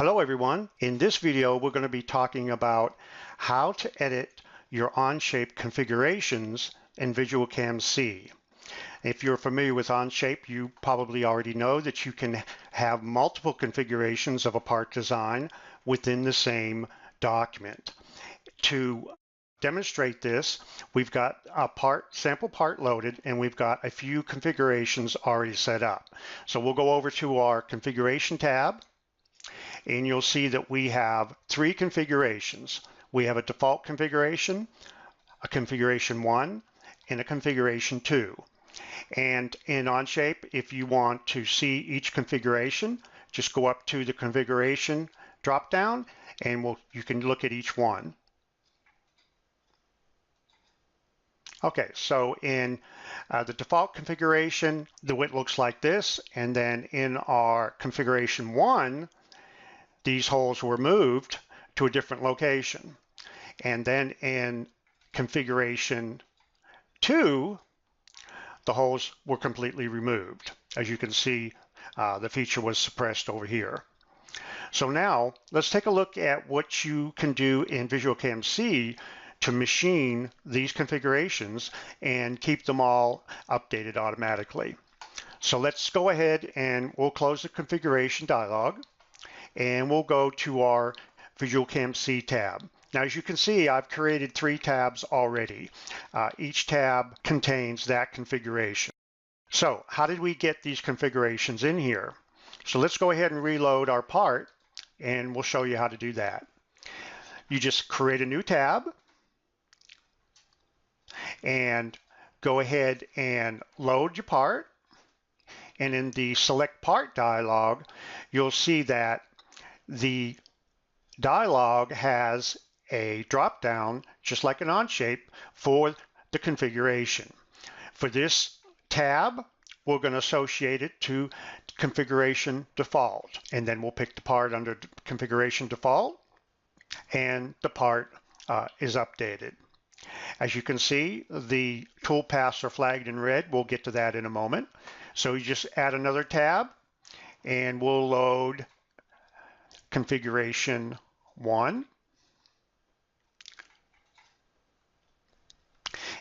Hello everyone. In this video, we're going to be talking about how to edit your Onshape configurations in VisualCAMc. If you're familiar with Onshape, you probably already know that you can have multiple configurations of a part design within the same document. To demonstrate this, we've got a sample part loaded, and we've got a few configurations already set up. So we'll go over to our configuration tab, and you'll see that we have three configurations. We have a default configuration, a configuration 1, and a configuration 2. And in Onshape, if you want to see each configuration, just go up to the configuration drop-down, and you can look at each one. Okay, so in the default configuration, the width looks like this, and then in our configuration 1, these holes were moved to a different location. And then in configuration 2, the holes were completely removed. As you can see, the feature was suppressed over here. So now let's take a look at what you can do in VisualCAMc to machine these configurations and keep them all updated automatically. So let's go ahead and we'll close the configuration dialog, and we'll go to our VisualCAMc tab. Now, as you can see, I've created 3 tabs already. Each tab contains that configuration. So how did we get these configurations in here? So let's go ahead and reload our part, and we'll show you how to do that. You just create a new tab and go ahead and load your part. And in the Select Part dialog, you'll see that the dialog has a drop-down, just like an Onshape, for the configuration. For this tab, we're going to associate it to configuration default, and then we'll pick the part under configuration default, and the part is updated. As you can see, the toolpaths are flagged in red. We'll get to that in a moment. So you just add another tab, and we'll load configuration 1.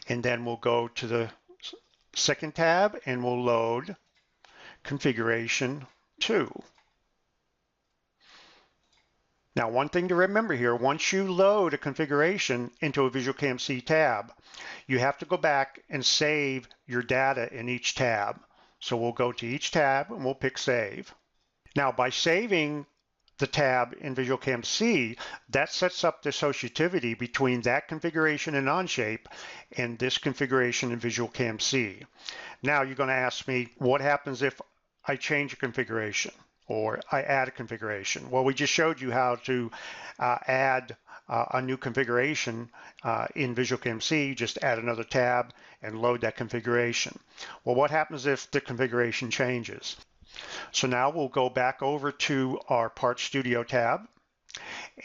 And then we'll go to the second tab and we'll load configuration 2. Now, one thing to remember here, once you load a configuration into a VisualCAMc tab, you have to go back and save your data in each tab. So we'll go to each tab and we'll pick Save. Now, by saving the tab in VisualCAMc, that sets up the associativity between that configuration in Onshape and this configuration in VisualCAMc. Now you're going to ask me, what happens if I change a configuration or I add a configuration? Well, we just showed you how to add a new configuration in VisualCAMc. You just add another tab and load that configuration. Well, what happens if the configuration changes? So now we'll go back over to our Part Studio tab,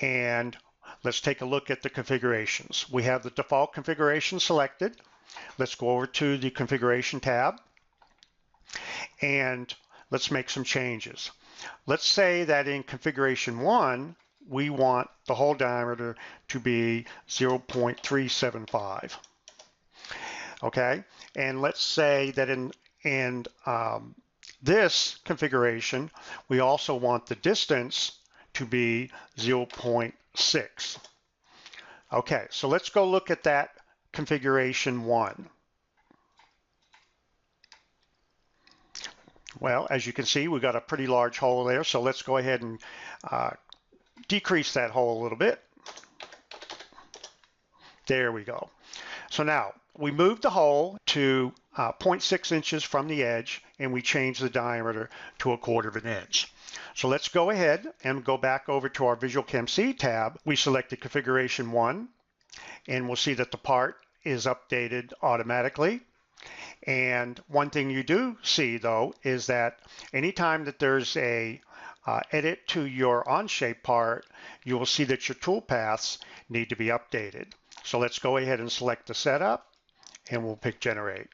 and let's take a look at the configurations. We have the default configuration selected. Let's go over to the configuration tab, and let's make some changes. Let's say that in configuration 1, we want the hole diameter to be 0.375. Okay, and let's say that in this configuration, we also want the distance to be 0.6. Okay, so let's go look at that configuration 1. Well, as you can see, we've got a pretty large hole there, so let's go ahead and decrease that hole a little bit. There we go. So now, we moved the hole to 0.6 inches from the edge, and we changed the diameter to 1/4 of an inch. So let's go ahead and go back over to our VisualCAMc tab. We selected configuration 1, and we'll see that the part is updated automatically. And one thing you do see, though, is that anytime that there's a edit to your Onshape part, you will see that your toolpaths need to be updated. So let's go ahead and select the setup, and we'll pick Generate.